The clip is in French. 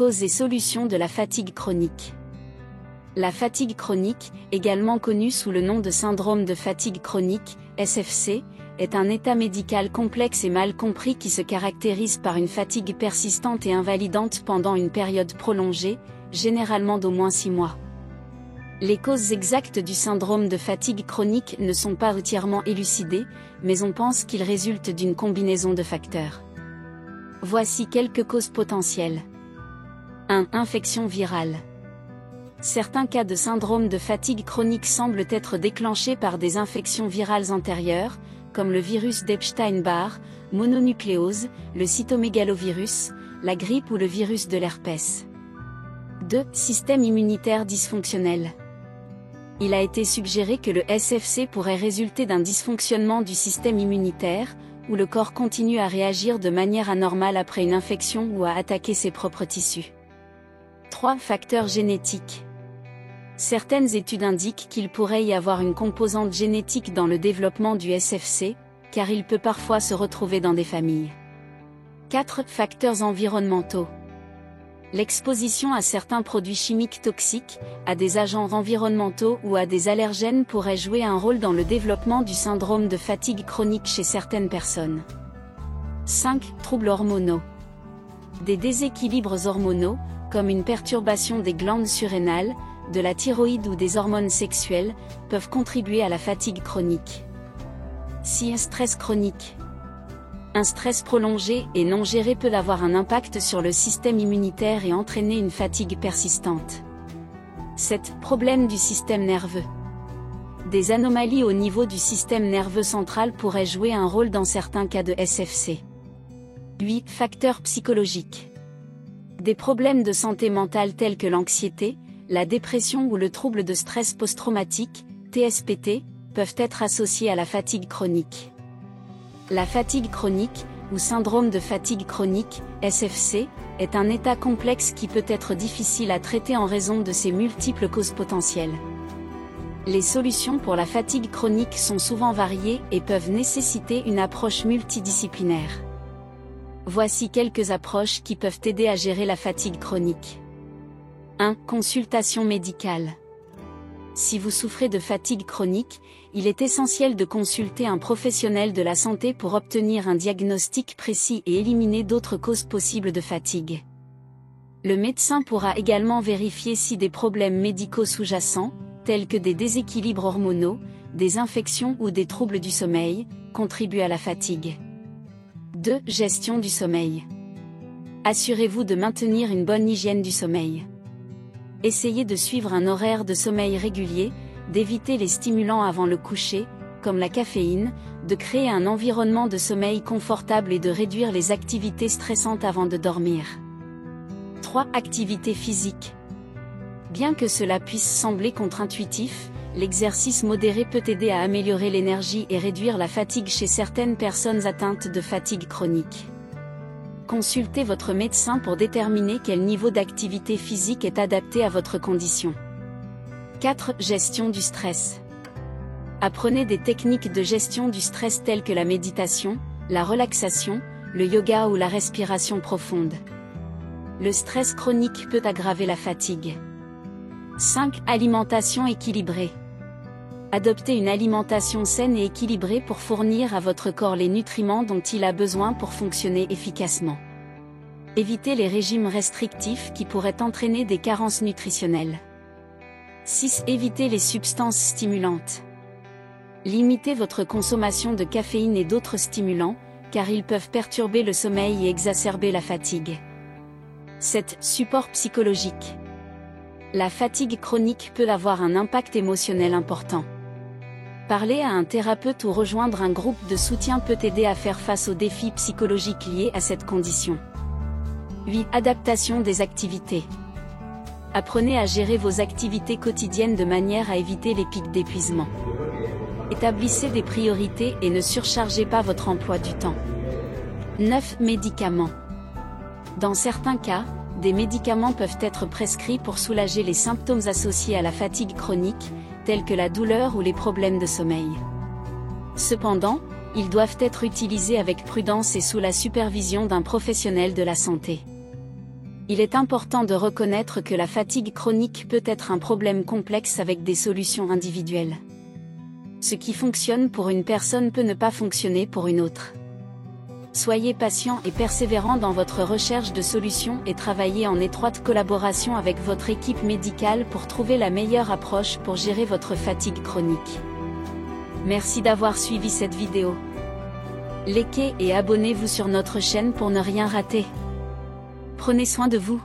Causes et solutions de la fatigue chronique. La fatigue chronique, également connue sous le nom de syndrome de fatigue chronique, SFC, est un état médical complexe et mal compris qui se caractérise par une fatigue persistante et invalidante pendant une période prolongée, généralement d'au moins 6 mois. Les causes exactes du syndrome de fatigue chronique ne sont pas entièrement élucidées, mais on pense qu'il résulte d'une combinaison de facteurs. Voici quelques causes potentielles. 1. Infection virale. Certains cas de syndrome de fatigue chronique semblent être déclenchés par des infections virales antérieures, comme le virus d'Epstein-Barr, mononucléose, le cytomégalovirus, la grippe ou le virus de l'herpès. 2. Système immunitaire dysfonctionnel. Il a été suggéré que le SFC pourrait résulter d'un dysfonctionnement du système immunitaire, où le corps continue à réagir de manière anormale après une infection ou à attaquer ses propres tissus. 3. Facteurs génétiques. Certaines études indiquent qu'il pourrait y avoir une composante génétique dans le développement du SFC, car il peut parfois se retrouver dans des familles. 4. Facteurs environnementaux. L'exposition à certains produits chimiques toxiques, à des agents environnementaux ou à des allergènes pourrait jouer un rôle dans le développement du syndrome de fatigue chronique chez certaines personnes. 5. Troubles hormonaux. Des déséquilibres hormonaux, comme une perturbation des glandes surrénales, de la thyroïde ou des hormones sexuelles, peuvent contribuer à la fatigue chronique. 6. Stress chronique. Un stress prolongé et non géré peut avoir un impact sur le système immunitaire et entraîner une fatigue persistante. 7. Problèmes du système nerveux. Des anomalies au niveau du système nerveux central pourraient jouer un rôle dans certains cas de SFC. 8. Facteurs psychologiques. Des problèmes de santé mentale tels que l'anxiété, la dépression ou le trouble de stress post-traumatique, TSPT, peuvent être associés à la fatigue chronique. La fatigue chronique, ou syndrome de fatigue chronique, SFC, est un état complexe qui peut être difficile à traiter en raison de ses multiples causes potentielles. Les solutions pour la fatigue chronique sont souvent variées et peuvent nécessiter une approche multidisciplinaire. Voici quelques approches qui peuvent aider à gérer la fatigue chronique. 1. Consultation médicale. Si vous souffrez de fatigue chronique, il est essentiel de consulter un professionnel de la santé pour obtenir un diagnostic précis et éliminer d'autres causes possibles de fatigue. Le médecin pourra également vérifier si des problèmes médicaux sous-jacents, tels que des déséquilibres hormonaux, des infections ou des troubles du sommeil, contribuent à la fatigue. 2. Gestion du sommeil. Assurez-vous de maintenir une bonne hygiène du sommeil. Essayez de suivre un horaire de sommeil régulier, d'éviter les stimulants avant le coucher, comme la caféine, de créer un environnement de sommeil confortable et de réduire les activités stressantes avant de dormir. 3. Activité physique. Bien que cela puisse sembler contre-intuitif, l'exercice modéré peut aider à améliorer l'énergie et réduire la fatigue chez certaines personnes atteintes de fatigue chronique. Consultez votre médecin pour déterminer quel niveau d'activité physique est adapté à votre condition. 4. Gestion du stress. Apprenez des techniques de gestion du stress telles que la méditation, la relaxation, le yoga ou la respiration profonde. Le stress chronique peut aggraver la fatigue. 5. Alimentation équilibrée. Adoptez une alimentation saine et équilibrée pour fournir à votre corps les nutriments dont il a besoin pour fonctionner efficacement. Évitez les régimes restrictifs qui pourraient entraîner des carences nutritionnelles. 6. Évitez les substances stimulantes. Limitez votre consommation de caféine et d'autres stimulants, car ils peuvent perturber le sommeil et exacerber la fatigue. 7. Support psychologique. La fatigue chronique peut avoir un impact émotionnel important. Parler à un thérapeute ou rejoindre un groupe de soutien peut aider à faire face aux défis psychologiques liés à cette condition. 8. Adaptation des activités. Apprenez à gérer vos activités quotidiennes de manière à éviter les pics d'épuisement. Établissez des priorités et ne surchargez pas votre emploi du temps. 9. Médicaments. Dans certains cas, des médicaments peuvent être prescrits pour soulager les symptômes associés à la fatigue chronique, tels que la douleur ou les problèmes de sommeil. Cependant, ils doivent être utilisés avec prudence et sous la supervision d'un professionnel de la santé. Il est important de reconnaître que la fatigue chronique peut être un problème complexe avec des solutions individuelles. Ce qui fonctionne pour une personne peut ne pas fonctionner pour une autre. Soyez patient et persévérant dans votre recherche de solutions et travaillez en étroite collaboration avec votre équipe médicale pour trouver la meilleure approche pour gérer votre fatigue chronique. Merci d'avoir suivi cette vidéo. Likez et abonnez-vous sur notre chaîne pour ne rien rater. Prenez soin de vous.